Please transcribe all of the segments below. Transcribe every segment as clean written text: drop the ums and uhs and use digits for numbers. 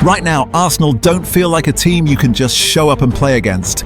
Right now, Arsenal don't feel like a team you can just show up and play against.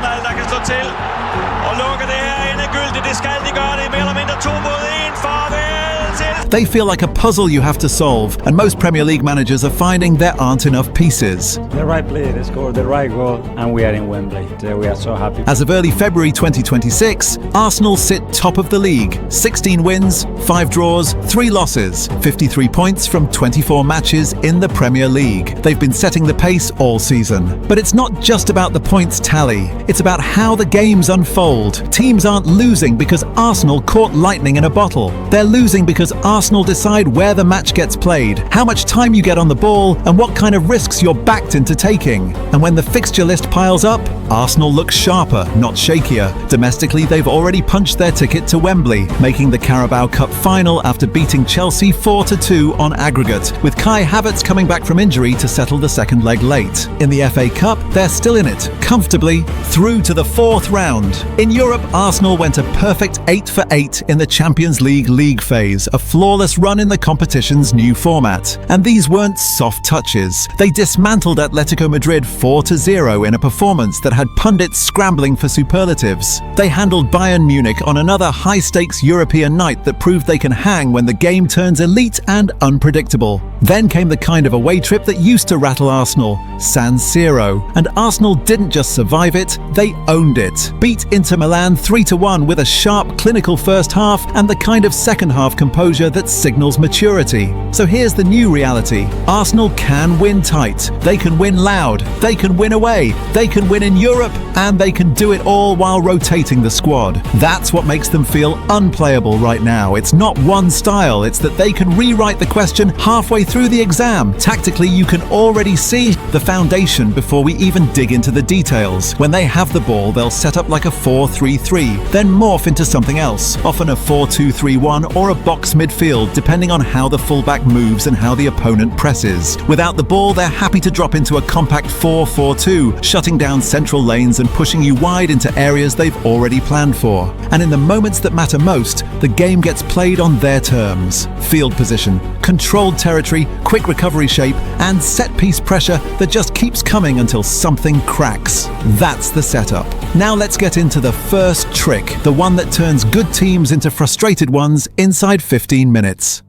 They feel like a puzzle you have to solve, and most Premier League managers are finding there aren't enough pieces. The right player, they scored the right goal, and we are in Wembley. We are so happy. As of early February 2026, Arsenal sit top of the league. 16 wins, 5 draws, 3 losses, 53 points from 24 matches in the Premier League. They've been setting the pace all season. But it's not just about the points tally. It's about how the games unfold. Teams aren't losing because Arsenal caught lightning in a bottle. They're losing because Arsenal decide where the match gets played, how much time you get on the ball, and what kind of risks you're backed into taking. And when the fixture list piles up, Arsenal looks sharper, not shakier. Domestically, they've already punched their ticket to Wembley, making the Carabao Cup final after beating Chelsea 4-2 on aggregate, with Kai Havertz coming back from injury to settle the second leg late. In the FA Cup, they're still in it, comfortably, through to the 4th round. In Europe, Arsenal went a perfect 8 for 8 in the Champions League phase, a flawless run in the competition's new format. And these weren't soft touches. They dismantled Atletico Madrid 4-0 in a performance that had pundits scrambling for superlatives. They handled Bayern Munich on another high-stakes European night that proved they can hang when the game turns elite and unpredictable. Then came the kind of away trip that used to rattle Arsenal, San Siro. And Arsenal didn't just survive it, they owned it. Beat Inter Milan 3-1 with a sharp, clinical first half and the kind of second half composure that signals maturity. So here's the new reality. Arsenal can win tight, they can win loud, they can win away, they can win in Europe, and they can do it all while rotating the squad. That's what makes them feel unplayable right now. It's not one style, it's that they can rewrite the question halfway through the exam. Tactically, you can already see the foundation before we even dig into the details. When they have the ball, they'll set up like a 4-3-3, then morph into something else, often a 4-2-3-1 or a box midfield, depending on how the fullback moves and how the opponent presses. Without the ball, they're happy to drop into a compact 4-4-2, shutting down central lanes and pushing you wide into areas they've already planned for. And in the moments that matter most, the game gets played on their terms. Field position, controlled territory, quick recovery shape, and set-piece pressure that just keeps coming until something cracks. That's the setup. Now let's get into the first trick, the one that turns good teams into frustrated ones inside 15 minutes.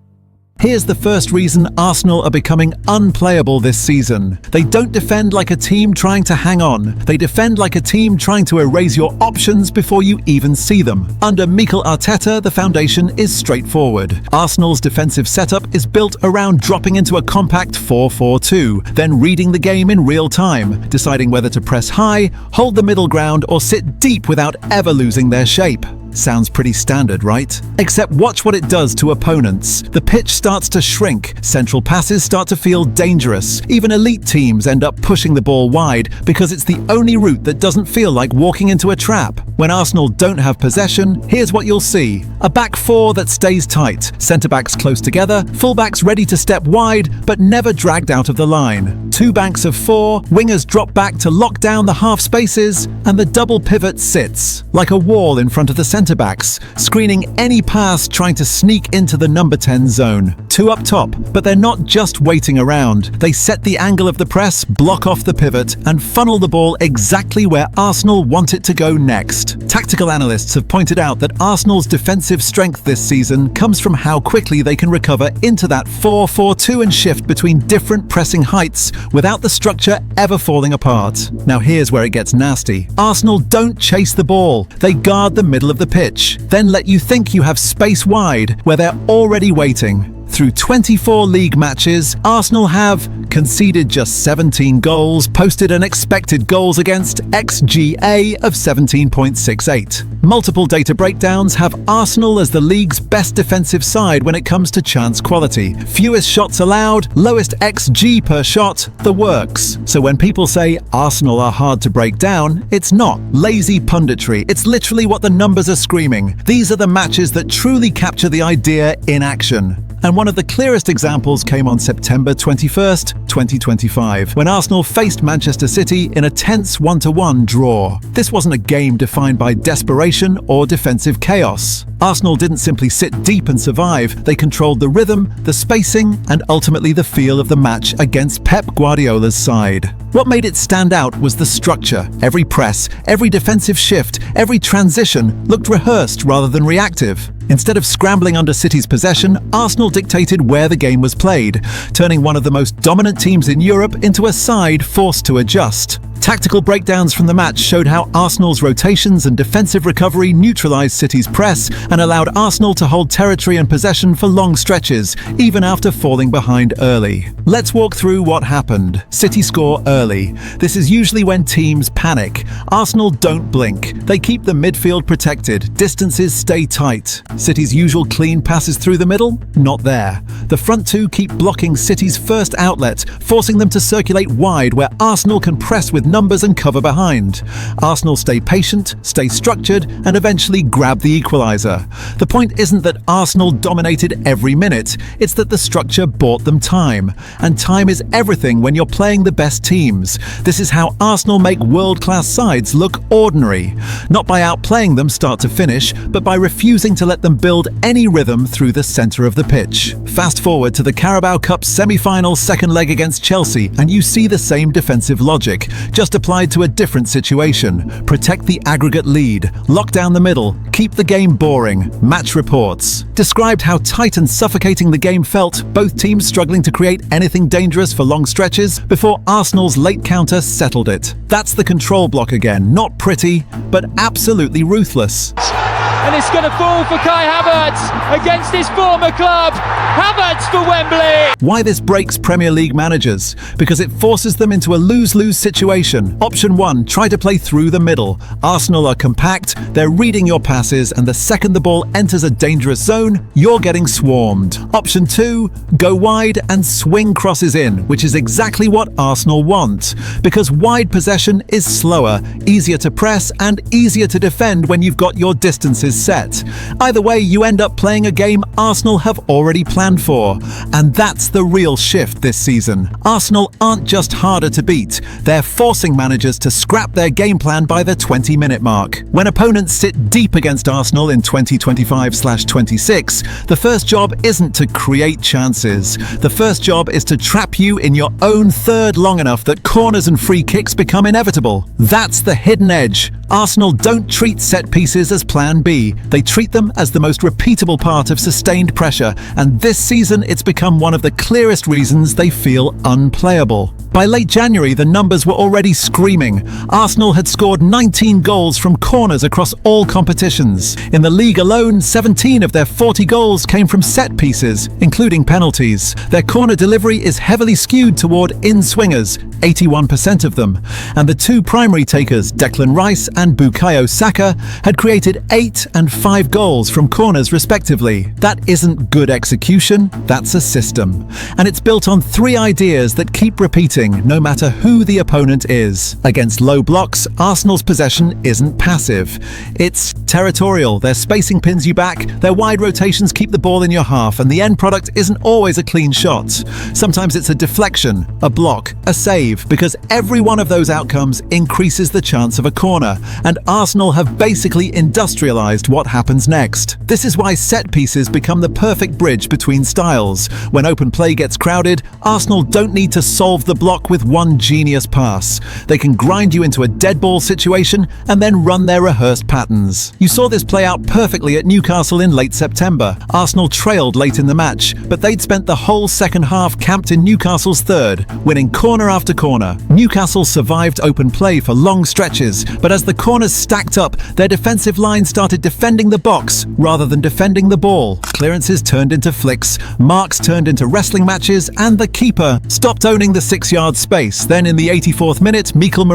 Here's the first reason Arsenal are becoming unplayable this season. They don't defend like a team trying to hang on. They defend like a team trying to erase your options before you even see them. Under Mikel Arteta, the foundation is straightforward. Arsenal's defensive setup is built around dropping into a compact 4-4-2, then reading the game in real time, deciding whether to press high, hold the middle ground, or sit deep without ever losing their shape. Sounds pretty standard, right? Except watch what it does to opponents. The pitch starts to shrink, central passes start to feel dangerous. Even elite teams end up pushing the ball wide because it's the only route that doesn't feel like walking into a trap. When Arsenal don't have possession, here's what you'll see. A back four that stays tight, centre-backs close together, full-backs ready to step wide but never dragged out of the line. 2 banks of 4, wingers drop back to lock down the half spaces, and the double pivot sits like a wall in front of the centre-backs, screening any pass trying to sneak into the number 10 zone. 2 up top, but they're not just waiting around. They set the angle of the press, block off the pivot, and funnel the ball exactly where Arsenal want it to go next. Tactical analysts have pointed out that Arsenal's defensive strength this season comes from how quickly they can recover into that 4-4-2 and shift between different pressing heights without the structure ever falling apart. Now here's where it gets nasty. Arsenal don't chase the ball. They guard the middle of the pitch, then let you think you have space wide where they're already waiting. Through 24 league matches, Arsenal have conceded just 17 goals, posted an expected goals against XGA of 17.68. Multiple data breakdowns have Arsenal as the league's best defensive side when it comes to chance quality. Fewest shots allowed, lowest XG per shot, the works. So when people say Arsenal are hard to break down, it's not lazy punditry. It's literally what the numbers are screaming. These are the matches that truly capture the idea in action. And one of the clearest examples came on September 21st, 2025, when Arsenal faced Manchester City in a tense 1-1 draw. This wasn't a game defined by desperation or defensive chaos. Arsenal didn't simply sit deep and survive, they controlled the rhythm, the spacing, and ultimately the feel of the match against Pep Guardiola's side. What made it stand out was the structure. Every press, every defensive shift, every transition looked rehearsed rather than reactive. Instead of scrambling under City's possession, Arsenal dictated where the game was played, turning one of the most dominant teams in Europe into a side forced to adjust. Tactical breakdowns from the match showed how Arsenal's rotations and defensive recovery neutralised City's press and allowed Arsenal to hold territory and possession for long stretches, even after falling behind early. Let's walk through what happened. City score early. This is usually when teams panic. Arsenal don't blink. They keep the midfield protected. Distances stay tight. City's usual clean passes through the middle? Not there. The front two keep blocking City's first outlet, forcing them to circulate wide where Arsenal can press with numbers and cover behind. Arsenal stay patient, stay structured, and eventually grab the equaliser. The point isn't that Arsenal dominated every minute, it's that the structure bought them time. And time is everything when you're playing the best teams. This is how Arsenal make world-class sides look ordinary. Not by outplaying them start to finish, but by refusing to let them build any rhythm through the centre of the pitch. Fast forward to the Carabao Cup semi-final second leg against Chelsea, and you see the same defensive logic, just applied to a different situation. Protect the aggregate lead, lock down the middle, keep the game boring. Match reports described how tight and suffocating the game felt, both teams struggling to create anything dangerous for long stretches before Arsenal's late counter settled it. That's the control block again, not pretty, but absolutely ruthless. And it's going to fall for Kai Havertz against his former club. Havertz for Wembley. Why this breaks Premier League managers? Because it forces them into a lose-lose situation. Option 1, try to play through the middle. Arsenal are compact, they're reading your passes, and the second the ball enters a dangerous zone, you're getting swarmed. Option 2, go wide and swing crosses in, which is exactly what Arsenal want. Because wide possession is slower, easier to press, and easier to defend when you've got your distances set. Either way, you end up playing a game Arsenal have already planned for. And that's the real shift this season. Arsenal aren't just harder to beat, they're forcing managers to scrap their game plan by the 20-minute mark. When opponents sit deep against Arsenal in 2025/26, the first job isn't to create chances. The first job is to trap you in your own third long enough that corners and free kicks become inevitable. That's the hidden edge. Arsenal don't treat set pieces as plan B. They treat them as the most repeatable part of sustained pressure, and this season it's become one of the clearest reasons they feel unplayable. By late January, the numbers were already screaming. Arsenal had scored 19 goals from corners across all competitions. In the league alone, 17 of their 40 goals came from set pieces, including penalties. Their corner delivery is heavily skewed toward in-swingers, 81% of them. And the two primary takers, Declan Rice and Bukayo Saka, had created 8 and 5 goals from corners respectively. That isn't good execution, that's a system. And it's built on 3 ideas that keep repeating no matter who the opponent is. Against low blocks, Arsenal's possession isn't passive. It's territorial. Their spacing pins you back, their wide rotations keep the ball in your half, and the end product isn't always a clean shot. Sometimes it's a deflection, a block, a save, because every one of those outcomes increases the chance of a corner, and Arsenal have basically industrialized what happens next. This is why set pieces become the perfect bridge between styles. When open play gets crowded, Arsenal don't need to solve the block with one genius pass. They can grind you into a dead ball situation and then run their rehearsed patterns. You saw this play out perfectly at Newcastle in late September. Arsenal trailed late in the match, but they'd spent the whole second half camped in Newcastle's third, winning corner after corner. Newcastle survived open play for long stretches, but as the corners stacked up, their defensive line started defending the box rather than defending the ball. Clearances turned into flicks, marks turned into wrestling matches, and the keeper stopped owning the 6-yard space. Then in the 84th minute, Mikel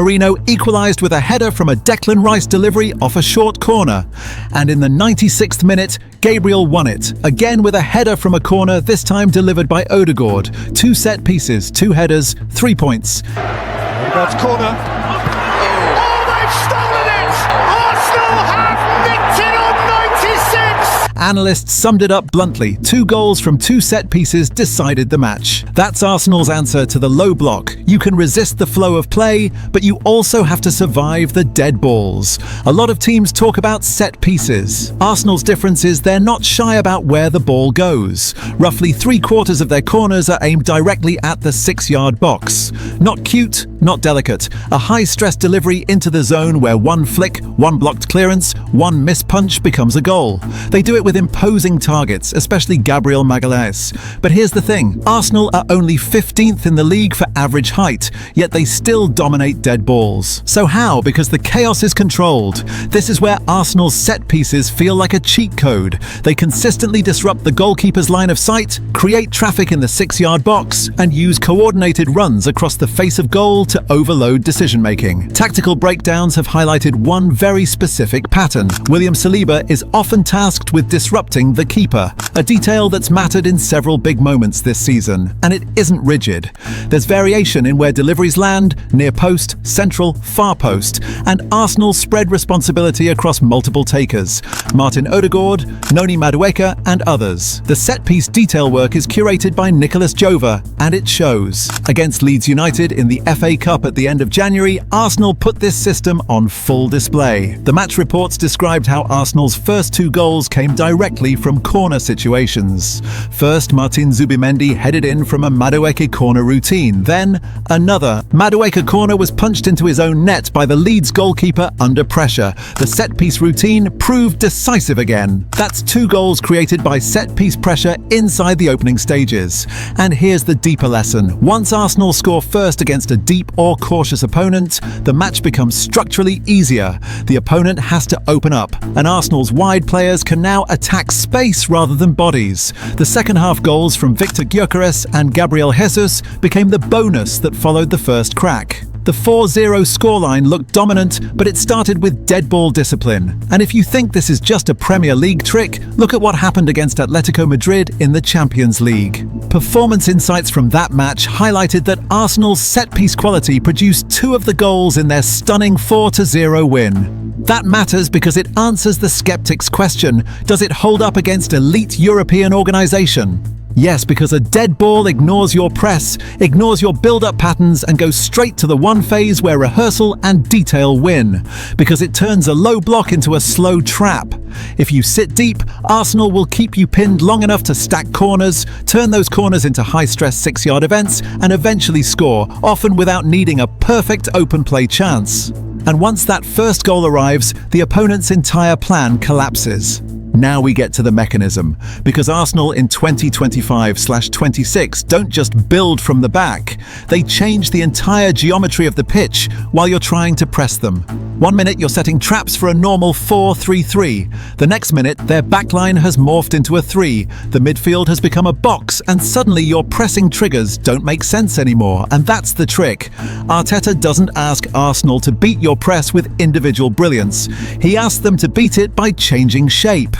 equalised with a header from a Declan Rice delivery off a short corner. And in the 96th minute, Gabriel won it, again with a header from a corner, this time delivered by Odegaard. 2 set pieces, 2 headers, 3 points. Odegaard's corner. Oh, they've stolen it! Arsenal have nicked it on 96! Analysts summed it up bluntly. 2 goals from 2 set pieces decided the match. That's Arsenal's answer to the low block. You can resist the flow of play, but you also have to survive the dead balls. A lot of teams talk about set pieces. Arsenal's difference is they're not shy about where the ball goes. Roughly 3/4 of their corners are aimed directly at the 6-yard box. Not cute, not delicate. A high-stress delivery into the zone where one flick, one blocked clearance, one missed punch becomes a goal. They do it with imposing targets, especially Gabriel Magalhaes. But here's the thing. Arsenal are only 15th in the league for average height, yet they still dominate dead balls. So how? Because the chaos is controlled. This is where Arsenal's set pieces feel like a cheat code. They consistently disrupt the goalkeeper's line of sight, create traffic in the 6-yard box, and use coordinated runs across the face of goal to overload decision-making. Tactical breakdowns have highlighted one very specific pattern. William Saliba is often tasked with disrupting the keeper, a detail that's mattered in several big moments this season, and it isn't rigid. There's variation in where deliveries land, near post, central, far post, and Arsenal spread responsibility across multiple takers: Martin Odegaard, Noni Madueke, and others. The set-piece detail work is curated by Nicolas Jova, and it shows. Against Leeds United in the FA Cup at the end of January, Arsenal put this system on full display. The match reports described how Arsenal's first 2 goals came directly from corner situations. First, Martin Zubimendi headed in from a Madueke corner routine. Then, another Madueke corner was punched into his own net by the Leeds goalkeeper under pressure. The set-piece routine proved decisive again. That's 2 goals created by set-piece pressure inside the opening stages. And here's the deeper lesson. Once Arsenal score first against a deep or cautious opponent, the match becomes structurally easier. The opponent has to open up, and Arsenal's wide players can now attack space rather than bodies. The second-half goals from Victor Gyökeres and Gabriel Jesus became the bonus that followed the first crack. The 4-0 scoreline looked dominant, but it started with dead ball discipline. And if you think this is just a Premier League trick, look at what happened against Atletico Madrid in the Champions League. Performance insights from that match highlighted that Arsenal's set-piece quality produced 2 of the goals in their stunning 4-0 win. That matters because it answers the skeptic's question: does it hold up against elite European organisation? Yes, because a dead ball ignores your press, ignores your build-up patterns, and goes straight to the one phase where rehearsal and detail win. Because it turns a low block into a slow trap. If you sit deep, Arsenal will keep you pinned long enough to stack corners, turn those corners into high-stress 6-yard events, and eventually score, often without needing a perfect open play chance. And once that first goal arrives, the opponent's entire plan collapses. Now we get to the mechanism, because Arsenal in 2025/26 don't just build from the back, they change the entire geometry of the pitch while you're trying to press them. One minute you're setting traps for a normal 4-3-3. The next minute their backline has morphed into a 3, the midfield has become a box, and suddenly your pressing triggers don't make sense anymore, and that's the trick. Arteta doesn't ask Arsenal to beat your press with individual brilliance. He asks them to beat it by changing shape.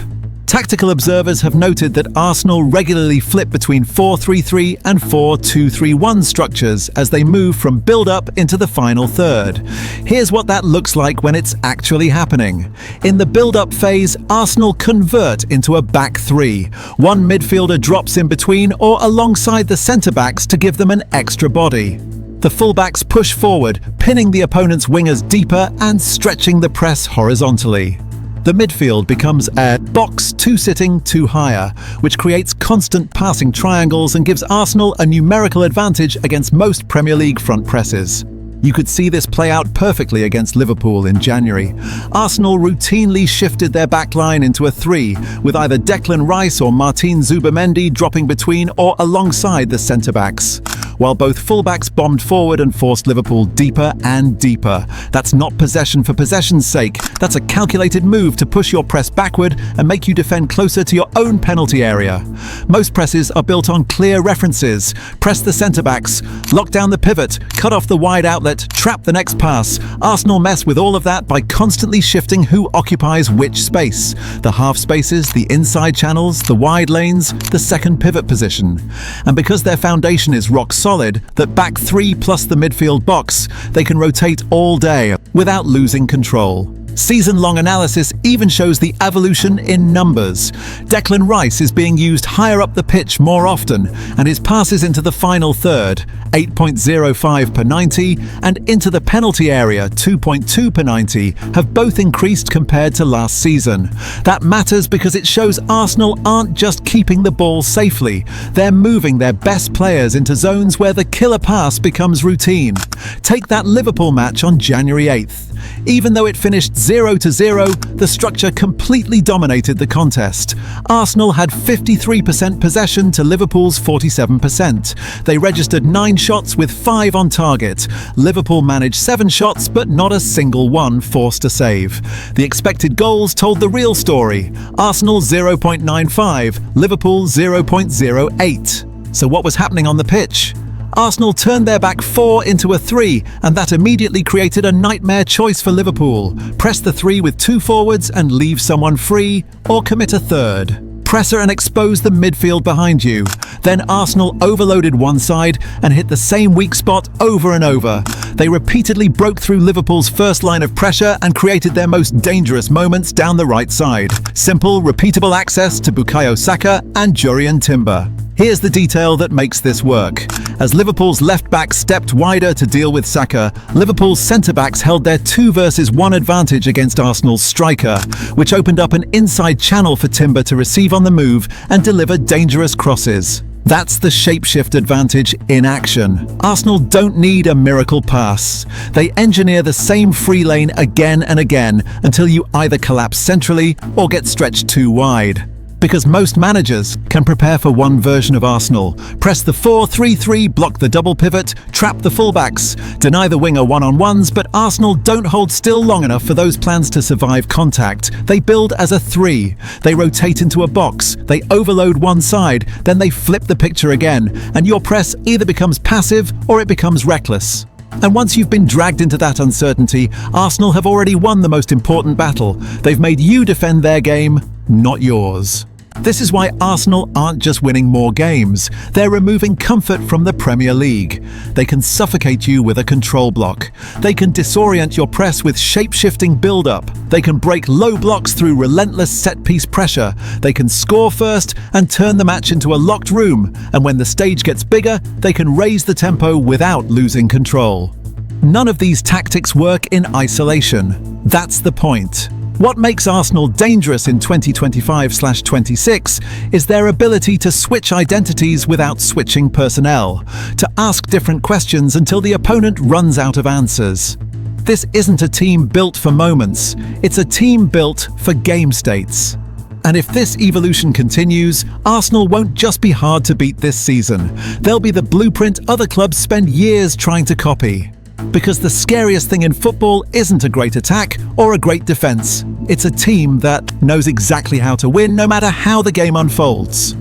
Tactical observers have noted that Arsenal regularly flip between 4-3-3 and 4-2-3-1 structures as they move from build-up into the final third. Here's what that looks like when it's actually happening. In the build-up phase, Arsenal convert into a back 3. One midfielder drops in between or alongside the centre-backs to give them an extra body. The fullbacks push forward, pinning the opponent's wingers deeper and stretching the press horizontally. The midfield becomes a box 2 sitting, 2 higher, which creates constant passing triangles and gives Arsenal a numerical advantage against most Premier League front presses. You could see this play out perfectly against Liverpool in January. Arsenal routinely shifted their backline into a 3, with either Declan Rice or Martin Zubimendi dropping between or alongside the centre-backs, while both fullbacks bombed forward and forced Liverpool deeper and deeper. That's not possession for possession's sake. That's a calculated move to push your press backward and make you defend closer to your own penalty area. Most presses are built on clear references. Press the centre-backs, lock down the pivot, cut off the wide outlet, trap the next pass. Arsenal mess with all of that by constantly shifting who occupies which space. The half spaces, the inside channels, the wide lanes, the second pivot position. And because their foundation is rock solid, that back 3 plus the midfield box, they can rotate all day without losing control. Season-long analysis even shows the evolution in numbers. Declan Rice is being used higher up the pitch more often, and his passes into the final third, 8.05 per 90, and into the penalty area, 2.2 per 90, have both increased compared to last season. That matters because it shows Arsenal aren't just keeping the ball safely, they're moving their best players into zones where the killer pass becomes routine. Take that Liverpool match on January 8th. Even though it finished 0-0, the structure completely dominated the contest. Arsenal had 53% possession to Liverpool's 47%. They registered 9 shots with 5 on target. Liverpool managed 7 shots, but not a single one forced a save. The expected goals told the real story. Arsenal 0.95, Liverpool 0.08. So what was happening on the pitch? Arsenal turned their back 4 into a 3, and that immediately created a nightmare choice for Liverpool. Press the 3 with 2 forwards and leave someone free, or commit a third. Pressure and expose the midfield behind you. Then Arsenal overloaded one side and hit the same weak spot over and over. They repeatedly broke through Liverpool's first line of pressure and created their most dangerous moments down the right side. Simple, repeatable access to Bukayo Saka and Jurrien Timber. Here's the detail that makes this work. As Liverpool's left-back stepped wider to deal with Saka, Liverpool's centre-backs held their 2 versus 1 advantage against Arsenal's striker, which opened up an inside channel for Timber to receive on the move and deliver dangerous crosses. That's the shapeshift advantage in action. Arsenal don't need a miracle pass. They engineer the same free lane again and again until you either collapse centrally or get stretched too wide. Because most managers can prepare for one version of Arsenal. Press the 4-3-3, block the double pivot, trap the fullbacks, deny the winger one-on-ones, but Arsenal don't hold still long enough for those plans to survive contact. They build as a 3. They rotate into a box, they overload one side, then they flip the picture again, and your press either becomes passive or it becomes reckless. And once you've been dragged into that uncertainty, Arsenal have already won the most important battle. They've made you defend their game, not yours. This is why Arsenal aren't just winning more games, they're removing comfort from the Premier League. They can suffocate you with a control block. They can disorient your press with shape-shifting build-up. They can break low blocks through relentless set-piece pressure. They can score first and turn the match into a locked room. And when the stage gets bigger, they can raise the tempo without losing control. None of these tactics work in isolation. That's the point. What makes Arsenal dangerous in 2025/26 is their ability to switch identities without switching personnel, to ask different questions until the opponent runs out of answers. This isn't a team built for moments, it's a team built for game states. And if this evolution continues, Arsenal won't just be hard to beat this season. They'll be the blueprint other clubs spend years trying to copy. Because the scariest thing in football isn't a great attack or a great defense. It's a team that knows exactly how to win no matter how the game unfolds.